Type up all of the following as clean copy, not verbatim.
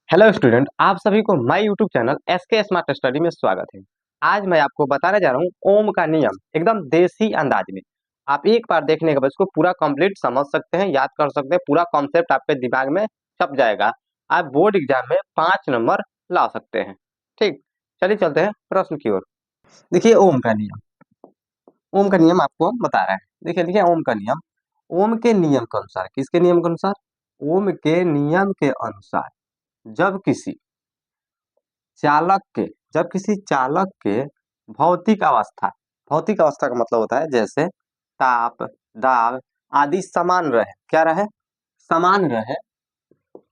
Hello student, आप सभी को my YouTube channel SK smart study में स्वागत है। आज मैं आपको बताने जा रहा हूँ ओम का नियम एकदम देसी अंदाज में। आप एक बार देखने के बाद इसको पूरा कंप्लीट समझ सकते हैं, याद कर सकते हैं, पूरा कॉन्सेप्ट आपके दिमाग में छप जाएगा। आप बोर्ड एग्जाम में 5 नंबर ला सकते हैं। ठीक, चलिए चलते हैं प्रश्न की ओर। देखिए ओम का नियम आपको बता रहा है। देखिए देखिए ओम का नियम, ओम के नियम के अनुसार, किसके नियम के अनुसार? ओम के नियम के अनुसार जब किसी चालक के जब किसी चालक के भौतिक अवस्था का मतलब होता है जैसे ताप, दाब आदि समान रहे। क्या रहे? समान रहे।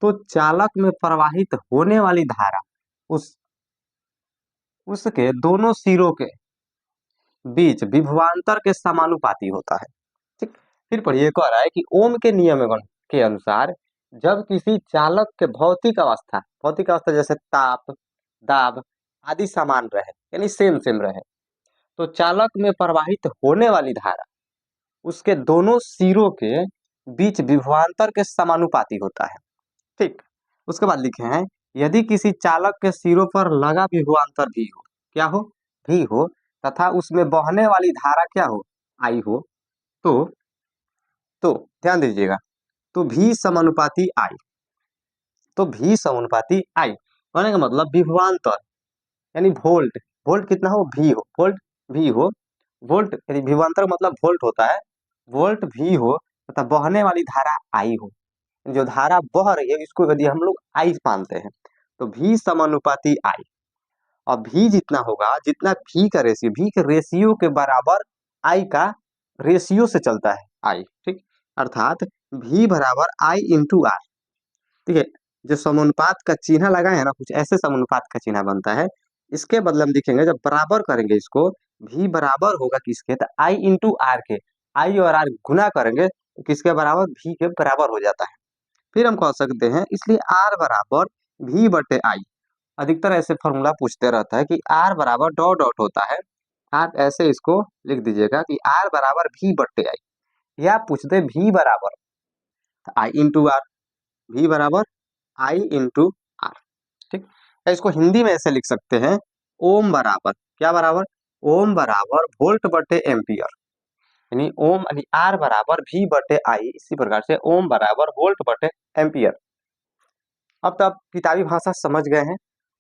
तो चालक में प्रवाहित होने वाली धारा उस उसके दोनों सिरों के बीच विभवांतर के समानुपाती होता है। ठीक, फिर पढ़िए, कह रहा है कि ओम के नियम के अनुसार जब किसी चालक के भौतिक अवस्था जैसे ताप, दाब आदि समान रहे, यानी सेम सेम रहे, तो चालक में प्रवाहित होने वाली धारा उसके दोनों सिरों के बीच विभवांतर के समानुपाती होता है। ठीक, उसके बाद लिखे हैं यदि किसी चालक के सिरों पर लगा विभवांतर भी हो, क्या हो? भी हो, तथा उसमें बहने वाली धारा क्या हो? आई हो, तो तो ध्यान दीजिएगा, तो भी समानुपाती आई, तो भी समानुपाती आई कहने का मतलब विभवांतर यानी वोल्ट, वोल्ट कितना हो? भी हो, वोल्ट भी हो, वोल्ट यानी विभवांतर मतलब वोल्ट होता है, वोल्ट भी हो तथा बहने वाली धारा आई हो। जो धारा बह रही है इसको यदि हम लोग आई मानते हैं तो भी समानुपाती आई। और भी जितना होगा, जितना भी का रेशियो, भी के रेशियो के बराबर आई का रेशियो से चलता है आई। ठीक, अर्थात भी बराबर आई इंटू आर। ठीक है, जो समानुपात का चिन्ह लगाए है ना, कुछ ऐसे समानुपात का चिन्ह बनता है। इसके बदले हम लिखेंगे, जब बराबर करेंगे इसको, भी बराबर होगा किसके? तो आई इंटू आर के। आई और आर गुना करेंगे तो किसके बराबर? भी के बराबर हो जाता है। फिर हम कह सकते हैं इसलिए आर बराबर भी बटे आई। अधिकतर ऐसे फॉर्मूला पूछते रहता है कि आर बराबर डॉट डॉट होता है। आप ऐसे इसको लिख दीजिएगा कि आर बराबर भी बटे आई, या पूछते भी बराबर आई इंटू आर, भी बराबर आई इंटू आर। ठीक, या इसको हिंदी में ऐसे लिख सकते हैं, ओम बराबर क्या बराबर? ओम बराबर वोल्ट बटे एम्पियर, यानी ओम यानी आर बराबर भी बटे आई। इसी प्रकार से ओम बराबर वोल्ट बटे एम्पियर। अब तक किताबी भाषा समझ गए हैं।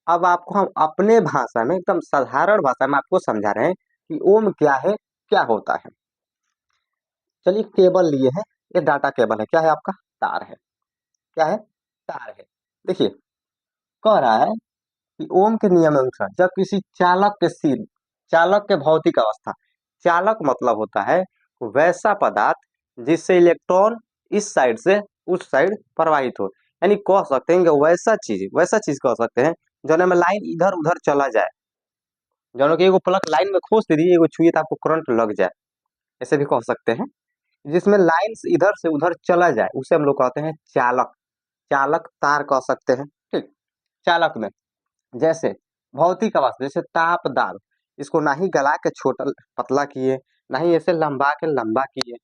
अब आपको हम अपने भाषा में, एकदम साधारण भाषा में आपको समझा रहे हैं कि ओम क्या है, क्या होता है। चलिए, केबल लिए हैं, ये डाटा केबल है। क्या है आपका? तार है। क्या है? तार है। देखिए, कह रहा है कि ओम के नियम अनुसार जब किसी चालक के भौतिक अवस्था, चालक मतलब होता है वैसा पदार्थ जिससे इलेक्ट्रॉन इस साइड से उस साइड प्रवाहित हो, यानी कह सकते हैं कि वैसा चीज कह सकते हैं जो में लाइन इधर उधर चला जाए, जो कि एगो प्लग लाइन में खोस दे दी, एगो छुई तो आपको करंट लग जाए, ऐसे भी कह सकते हैं। जिसमें लाइन इधर से उधर चला जाए उसे हम लोग कहते हैं चालक। चालक तार कह सकते हैं। ठीक, चालक में जैसे भौतिक अवस्था जैसे ताप, दाब, इसको ना ही गला के छोटा पतला किए, ना ही ऐसे लंबा के लंबा किए,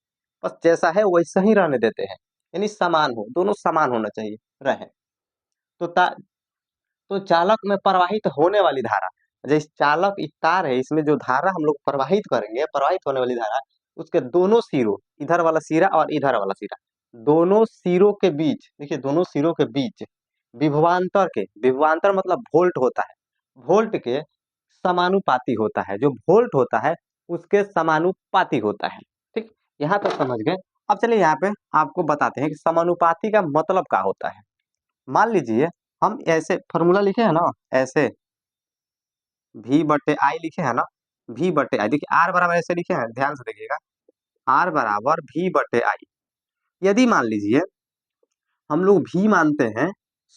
बस जैसा है वैसा ही रहने देते हैं, यानी समान हो, दोनों समान होना चाहिए रहे। तो तो चालक में प्रवाहित होने वाली धारा, जैसे चालक एक तार है, इसमें जो धारा हम लोग प्रवाहित करेंगे, प्रवाहित होने वाली धारा उसके दोनों सिरों, इधर वाला सिरा और इधर वाला सिरा, दोनों सिरों के बीच, देखिए दोनों सिरों के बीच विभवांतर मतलब वोल्ट होता है, वोल्ट के समानुपाती होता है। जो वोल्ट होता है उसके समानुपाती होता है। ठीक, यहाँ तक समझ गए। अब चलिए यहाँ पे आपको बताते हैं कि समानुपाती का मतलब क्या होता है। मान लीजिए हम ऐसे फॉर्मूला लिखे हैं ना, ऐसे भी बटे आई लिखे हैं ना, भी बटे आई, देखिए आर बराबर ऐसे लिखे हैं, ध्यान से देखिएगा, आर बराबर भी बटे आई। यदि मान लीजिए हम लोग भी मानते हैं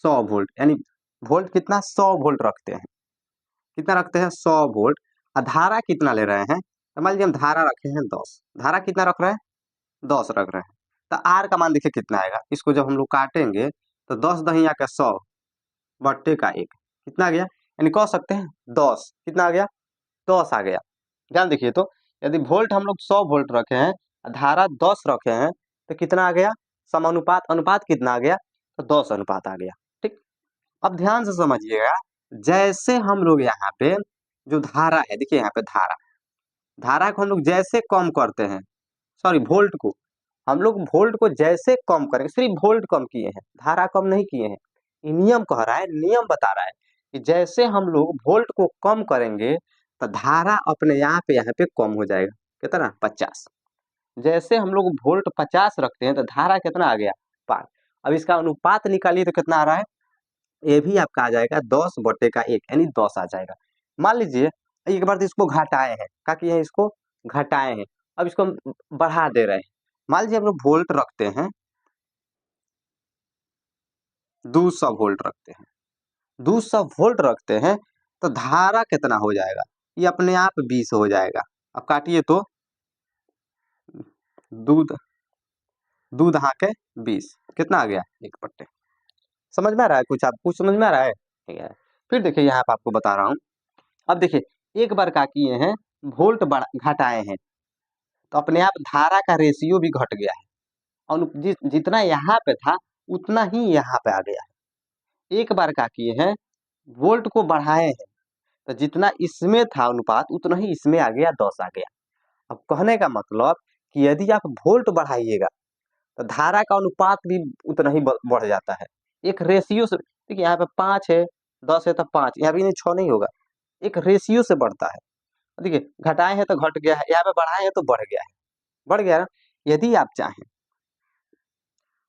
100 वोल्ट, यानी वोल्ट कितना? 100 वोल्ट रखते हैं। कितना रखते हैं? 100 वोल्ट। और धारा कितना ले रहे हैं? तो मान लीजिए हम धारा रखे हैं 10, धारा कितना रख रहे हैं? 10 रख रहे हैं। तो आर का मान देखिए कितना आएगा, इसको जब हम लोग काटेंगे तो 10 दहिया का 100 बट्टे का 1, कितना आ गया? यानी कह सकते हैं 10, कितना आ गया? 10 आ गया। ध्यान देखिए, तो यदि वोल्ट हम लोग 100 वोल्ट रखे हैं, धारा 10 रखे हैं, तो कितना आ गया? समानुपात, अनुपात कितना आ गया? तो 10 अनुपात आ गया। ठीक, अब ध्यान से समझिएगा, जैसे हम लोग यहाँ पे जो धारा है, देखिए यहाँ पे धारा को हम लोग जैसे कम करते हैं, सॉरी वोल्ट को, हम लोग वोल्ट को जैसे कम करेंगे, सिर्फ वोल्ट कम किए हैं, धारा कम नहीं किए हैं। ये नियम कह रहा है, नियम बता रहा है कि जैसे हम लोग वोल्ट को कम करेंगे तो धारा अपने यहाँ पे कम हो जाएगा। कितना? 50। जैसे हम लोग वोल्ट 50 रखते हैं तो धारा कितना आ गया? 5। अब इसका अनुपात निकालिए तो कितना आ रहा है? ये भी आपका आ जाएगा 10/1 यानी 10 आ जाएगा। मान लीजिए एक बार तो इसको घटाए हैं, क्या किए हैं? इसको घटाए हैं। अब इसको हम बढ़ा दे रहे हैं। मान लीजिए हम लोग वोल्ट रखते हैं, 200 वोल्ट रखते हैं, 200 वोल्ट रखते हैं तो धारा कितना हो जाएगा? ये अपने आप 20 हो जाएगा। अब काटिए तो दूध दूध हाके 20 कितना आ गया? 1/। समझ में आ रहा है? कुछ समझ में आ रहा है? ठीक है। फिर देखिए यहाँ पे आपको बता रहा हूँ। अब देखिए एक बार क्या किए हैं, वोल्ट घटाए हैं तो अपने आप धारा का रेशियो भी घट गया है और जितना यहाँ पे था उतना ही यहाँ पे आ गया है। एक बार क्या किए हैं, वोल्ट को बढ़ाए हैं तो जितना इसमें था अनुपात उतना ही इसमें आ गया, 10 आ गया। अब कहने का मतलब कि यदि आप वोल्ट बढ़ाइएगा तो धारा का अनुपात भी उतना ही बढ़ जाता है। एक रेशियो से, देखिए यहाँ पे 5 है, 10 है तो 5, यहाँ भी नहीं 6 नहीं होगा, एक रेशियो से बढ़ता है। देखिए घटाए हैं तो घट गया है, यहाँ पे बढ़ाए हैं तो बढ़ गया है, बढ़ गया ना। यदि आप चाहें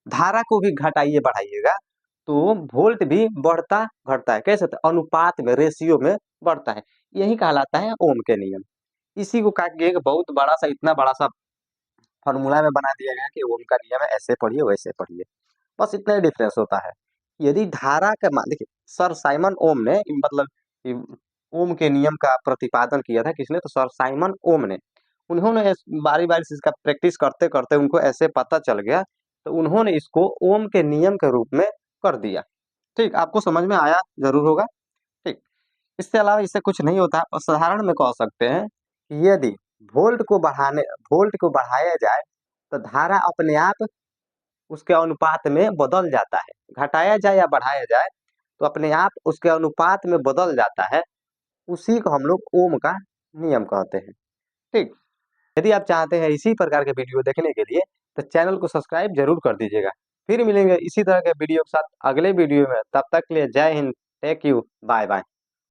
धारा को भी घटाइए बढ़ाइएगा तो वोल्ट भी बढ़ता घटता है। कैसे? तो अनुपात में, रेशियो में बढ़ता है। यही कहलाता है ओम के नियम। इसी को काट के एक बहुत बड़ा सा, इतना बड़ा सा फॉर्मूला में बना दिया गया कि ओम का नियम है, ऐसे पढ़िए वैसे पढ़िए, बस इतना ही डिफरेंस होता है। यदि धारा का मान, देखिए सर साइमन ओम ने, मतलब ओम के नियम का प्रतिपादन किया था किसने? तो सर साइमन ओम ने। उन्होंने बारी बारी से इसका प्रैक्टिस करते करते उनको ऐसे पता चल गया तो उन्होंने इसको ओम के नियम के रूप में कर दिया। ठीक, आपको समझ में आया जरूर होगा। ठीक, इससे अलावा इससे कुछ नहीं होता और साधारण में कह सकते हैं कि यदि वोल्ट को बढ़ाया जाए तो धारा अपने आप उसके अनुपात में बदल जाता है। घटाया जाए या बढ़ाया जाए तो अपने आप उसके अनुपात में बदल जाता है। उसी को हम लोग ओम का नियम कहते हैं। ठीक, यदि आप चाहते हैं इसी प्रकार के वीडियो देखने के लिए तो चैनल को सब्सक्राइब जरूर कर दीजिएगा। फिर मिलेंगे इसी तरह के वीडियो के साथ अगले वीडियो में। तब तक के लिए Jai Hind, take you, bye bye.